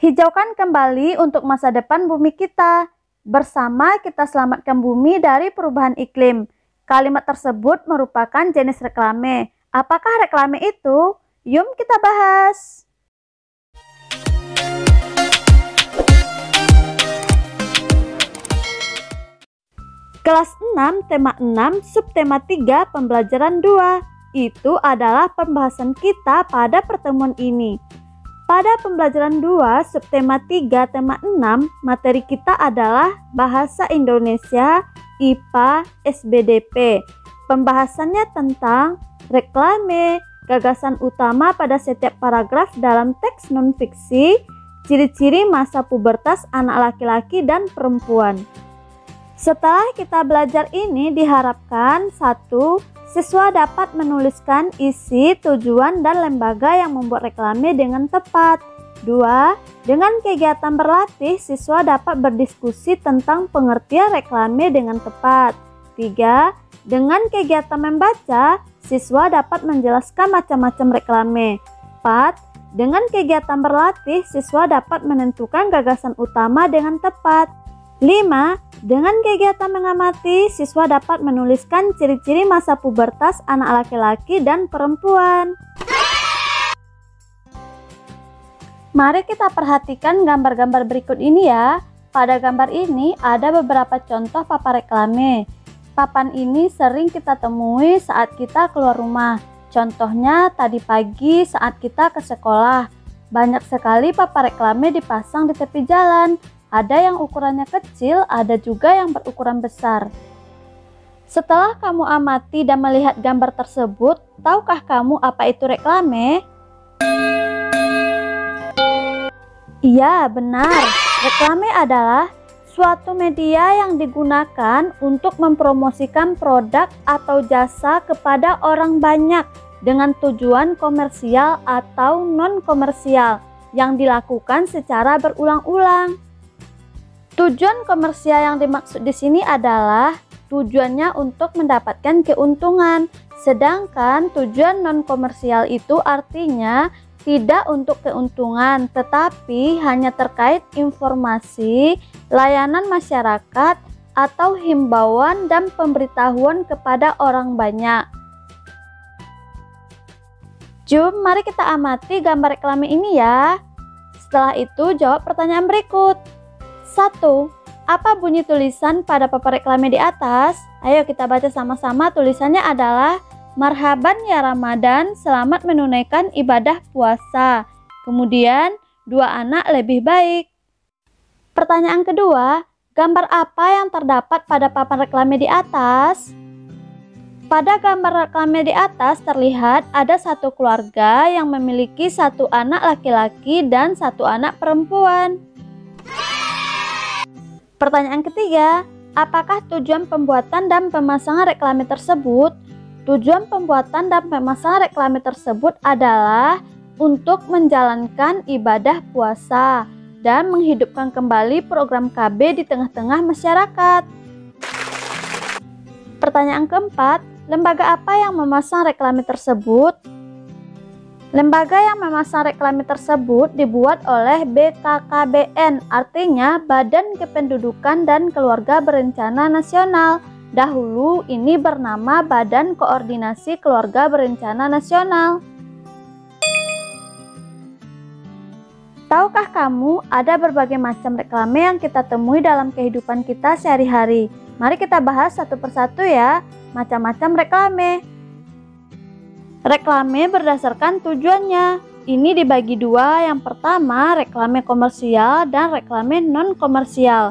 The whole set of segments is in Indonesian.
Hijaukan kembali untuk masa depan bumi kita. Bersama kita selamatkan bumi dari perubahan iklim. Kalimat tersebut merupakan jenis reklame. Apakah reklame itu? Yuk kita bahas. Kelas 6, tema 6, subtema 3, pembelajaran 2. Itu adalah pembahasan kita pada pertemuan ini. Pada pembelajaran 2, subtema 3, tema 6, materi kita adalah Bahasa Indonesia, IPA, SBDP. Pembahasannya tentang reklame, gagasan utama pada setiap paragraf dalam teks non-fiksi, ciri-ciri masa pubertas anak laki-laki dan perempuan. Setelah kita belajar ini diharapkan 1. Siswa dapat menuliskan isi, tujuan, dan lembaga yang membuat reklame dengan tepat. 2. Dengan kegiatan berlatih, siswa dapat berdiskusi tentang pengertian reklame dengan tepat. 3. Dengan kegiatan membaca, siswa dapat menjelaskan macam-macam reklame. 4. Dengan kegiatan berlatih, siswa dapat menentukan gagasan utama dengan tepat. 5. Dengan kegiatan mengamati, siswa dapat menuliskan ciri-ciri masa pubertas anak laki-laki dan perempuan. Mari kita perhatikan gambar-gambar berikut ini ya. Pada gambar ini ada beberapa contoh papan reklame. Papan ini sering kita temui saat kita keluar rumah. Contohnya tadi pagi saat kita ke sekolah. Banyak sekali papan reklame dipasang di tepi jalan. Ada yang ukurannya kecil, ada juga yang berukuran besar. Setelah kamu amati dan melihat gambar tersebut, tahukah kamu apa itu reklame? Iya, benar. Reklame adalah suatu media yang digunakan untuk mempromosikan produk atau jasa kepada orang banyak dengan tujuan komersial atau non-komersial yang dilakukan secara berulang-ulang. Tujuan komersial yang dimaksud di sini adalah tujuannya untuk mendapatkan keuntungan, sedangkan tujuan non-komersial itu artinya tidak untuk keuntungan, tetapi hanya terkait informasi, layanan masyarakat, atau himbauan dan pemberitahuan kepada orang banyak. Jom, mari kita amati gambar reklame ini ya. Setelah itu, jawab pertanyaan berikut. 1. Apa bunyi tulisan pada papan reklame di atas? Ayo kita baca sama-sama. Tulisannya adalah Marhaban ya Ramadan, selamat menunaikan ibadah puasa. Kemudian, 2 anak lebih baik. Pertanyaan kedua, gambar apa yang terdapat pada papan reklame di atas? Pada gambar reklame di atas terlihat ada satu keluarga yang memiliki 1 anak laki-laki dan 1 anak perempuan. Pertanyaan ketiga, apakah tujuan pembuatan dan pemasangan reklame tersebut? Tujuan pembuatan dan pemasangan reklame tersebut adalah untuk menjalankan ibadah puasa dan menghidupkan kembali program KB di tengah-tengah masyarakat. Pertanyaan keempat, lembaga apa yang memasang reklame tersebut? Lembaga yang memasang reklame tersebut dibuat oleh BKKBN, artinya Badan Kependudukan dan Keluarga Berencana Nasional. Dahulu ini bernama Badan Koordinasi Keluarga Berencana Nasional. Tahukah kamu ada berbagai macam reklame yang kita temui dalam kehidupan kita sehari-hari? Mari kita bahas satu persatu ya, macam-macam reklame. Reklame berdasarkan tujuannya. Ini dibagi 2, yang pertama reklame komersial dan reklame non-komersial.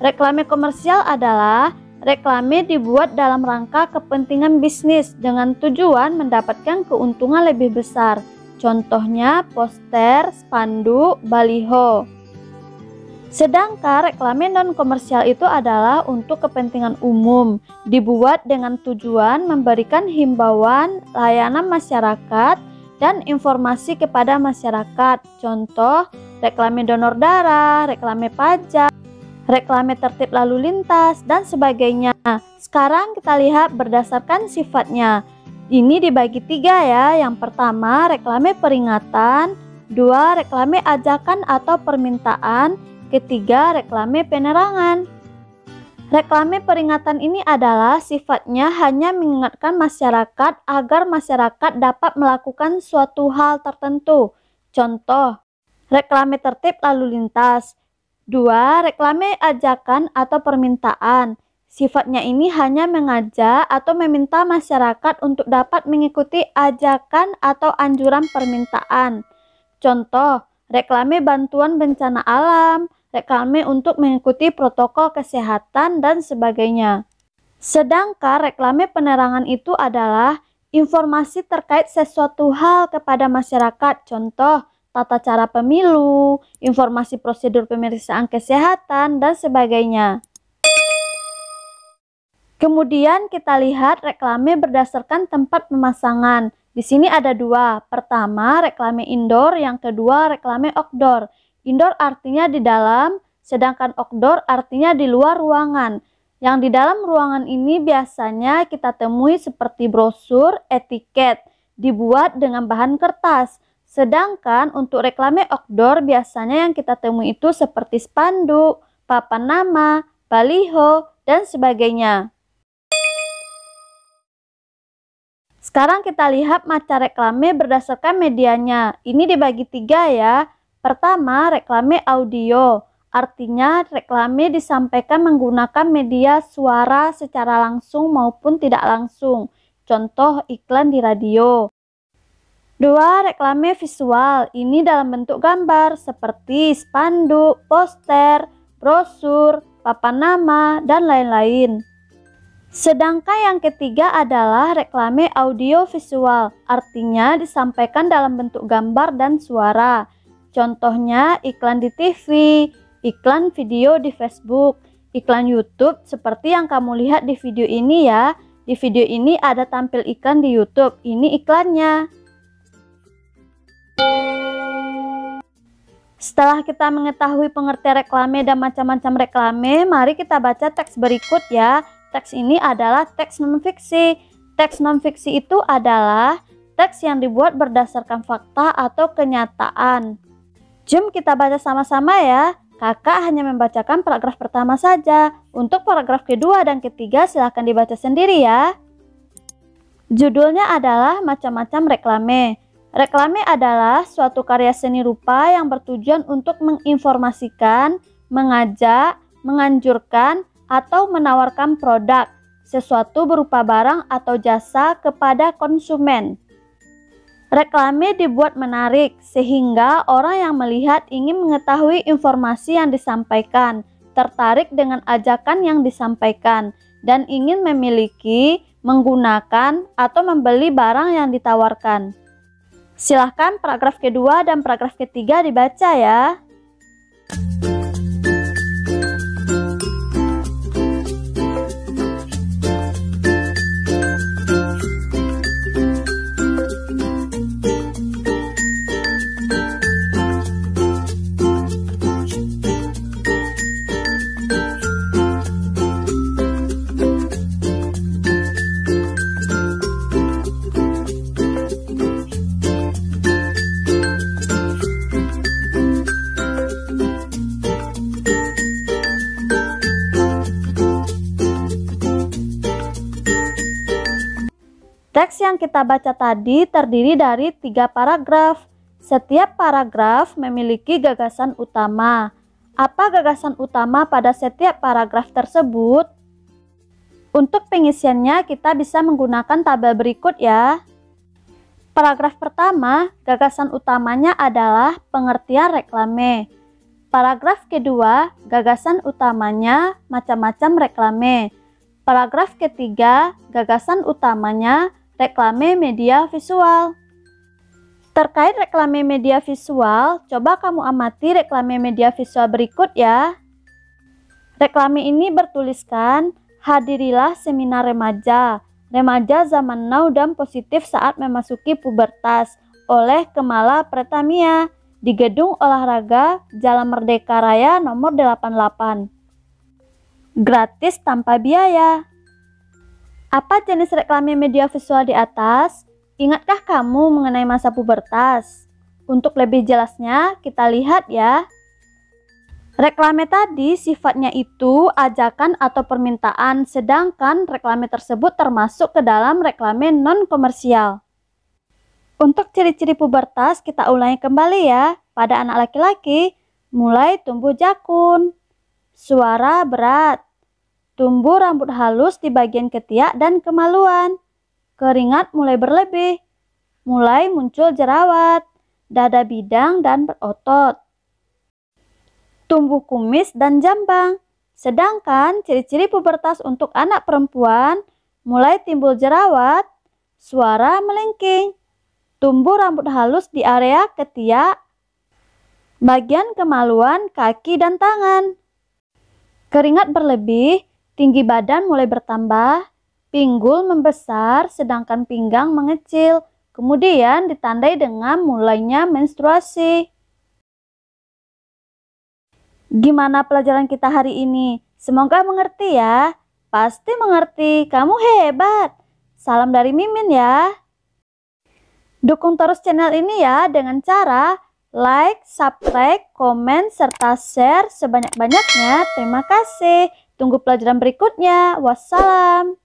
Reklame komersial adalah reklame dibuat dalam rangka kepentingan bisnis dengan tujuan mendapatkan keuntungan lebih besar. Contohnya poster, spanduk, baliho. Sedangkan reklame non-komersial itu adalah untuk kepentingan umum, dibuat dengan tujuan memberikan himbauan, layanan masyarakat, dan informasi kepada masyarakat. Contoh, reklame donor darah, reklame pajak, reklame tertib lalu lintas, dan sebagainya. Sekarang kita lihat berdasarkan sifatnya. Ini dibagi 3 ya. Yang pertama, reklame peringatan, Dua, reklame ajakan atau permintaan. Ketiga, reklame penerangan. Reklame peringatan ini adalah sifatnya hanya mengingatkan masyarakat agar masyarakat dapat melakukan suatu hal tertentu. Contoh, reklame tertib lalu lintas. Dua, reklame ajakan atau permintaan. Sifatnya ini hanya mengajak atau meminta masyarakat untuk dapat mengikuti ajakan atau anjuran permintaan. Contoh, reklame bantuan bencana alam, reklame untuk mengikuti protokol kesehatan, dan sebagainya. Sedangkan reklame penerangan itu adalah informasi terkait sesuatu hal kepada masyarakat. Contoh, tata cara pemilu, informasi prosedur pemeriksaan kesehatan, dan sebagainya. Kemudian kita lihat reklame berdasarkan tempat pemasangan. Di sini ada dua. Pertama, reklame indoor, yang kedua reklame outdoor. Indoor artinya di dalam, sedangkan outdoor artinya di luar ruangan. Yang di dalam ruangan ini biasanya kita temui seperti brosur, etiket, dibuat dengan bahan kertas. Sedangkan untuk reklame outdoor biasanya yang kita temui itu seperti spanduk, papan nama, baliho, dan sebagainya. Sekarang kita lihat macam reklame berdasarkan medianya. Ini dibagi 3 ya. Pertama, reklame audio. Artinya reklame disampaikan menggunakan media suara secara langsung maupun tidak langsung. Contoh iklan di radio. Dua, reklame visual. Ini dalam bentuk gambar seperti spanduk, poster, brosur, papan nama, dan lain-lain. Sedangkan yang ketiga adalah reklame audio visual. Artinya disampaikan dalam bentuk gambar dan suara. Contohnya iklan di TV, iklan video di Facebook, iklan YouTube seperti yang kamu lihat di video ini ya. Di video ini ada tampil iklan di YouTube, ini iklannya. Setelah kita mengetahui pengertian reklame dan macam-macam reklame, mari kita baca teks berikut ya. Teks ini adalah teks non-fiksi. Teks non-fiksi itu adalah teks yang dibuat berdasarkan fakta atau kenyataan. Jom kita baca sama-sama ya. Kakak hanya membacakan paragraf pertama saja. Untuk paragraf kedua dan ketiga silahkan dibaca sendiri ya. Judulnya adalah macam-macam reklame. Reklame adalah suatu karya seni rupa yang bertujuan untuk menginformasikan, mengajak, menganjurkan, atau menawarkan produk, sesuatu berupa barang atau jasa kepada konsumen. Reklame dibuat menarik sehingga orang yang melihat ingin mengetahui informasi yang disampaikan, tertarik dengan ajakan yang disampaikan, dan ingin memiliki, menggunakan, atau membeli barang yang ditawarkan. Silahkan paragraf kedua dan paragraf ketiga dibaca ya. Teks yang kita baca tadi terdiri dari 3 paragraf. Setiap paragraf memiliki gagasan utama. Apa gagasan utama pada setiap paragraf tersebut? Untuk pengisiannya kita bisa menggunakan tabel berikut ya. Paragraf pertama, gagasan utamanya adalah pengertian reklame. Paragraf kedua, gagasan utamanya macam-macam reklame. Paragraf ketiga, gagasan utamanya reklame media visual. Terkait reklame media visual, coba kamu amati reklame media visual berikut ya. Reklame ini bertuliskan, hadirilah seminar remaja. Remaja zaman now dan positif saat memasuki pubertas oleh Kemala Pretamia di Gedung Olahraga Jalan Merdeka Raya nomor 88. Gratis tanpa biaya. Apa jenis reklame media visual di atas? Ingatkah kamu mengenai masa pubertas? Untuk lebih jelasnya, kita lihat ya. Reklame tadi sifatnya itu ajakan atau permintaan, sedangkan reklame tersebut termasuk ke dalam reklame non-komersial. Untuk ciri-ciri pubertas kita ulangi kembali ya. Pada anak laki-laki, mulai tumbuh jakun, suara berat, tumbuh rambut halus di bagian ketiak dan kemaluan, keringat mulai berlebih, mulai muncul jerawat, dada bidang dan berotot, tumbuh kumis dan jambang. Sedangkan ciri-ciri pubertas untuk anak perempuan mulai timbul jerawat, suara melengking, tumbuh rambut halus di area ketiak, bagian kemaluan, kaki dan tangan, keringat berlebih, tinggi badan mulai bertambah, pinggul membesar sedangkan pinggang mengecil, kemudian ditandai dengan mulainya menstruasi. Gimana pelajaran kita hari ini? Semoga mengerti ya. Pasti mengerti, kamu hebat. Salam dari Mimin ya. Dukung terus channel ini ya dengan cara like, subscribe, komen, serta share sebanyak-banyaknya. Terima kasih. Tunggu pelajaran berikutnya. Wassalam.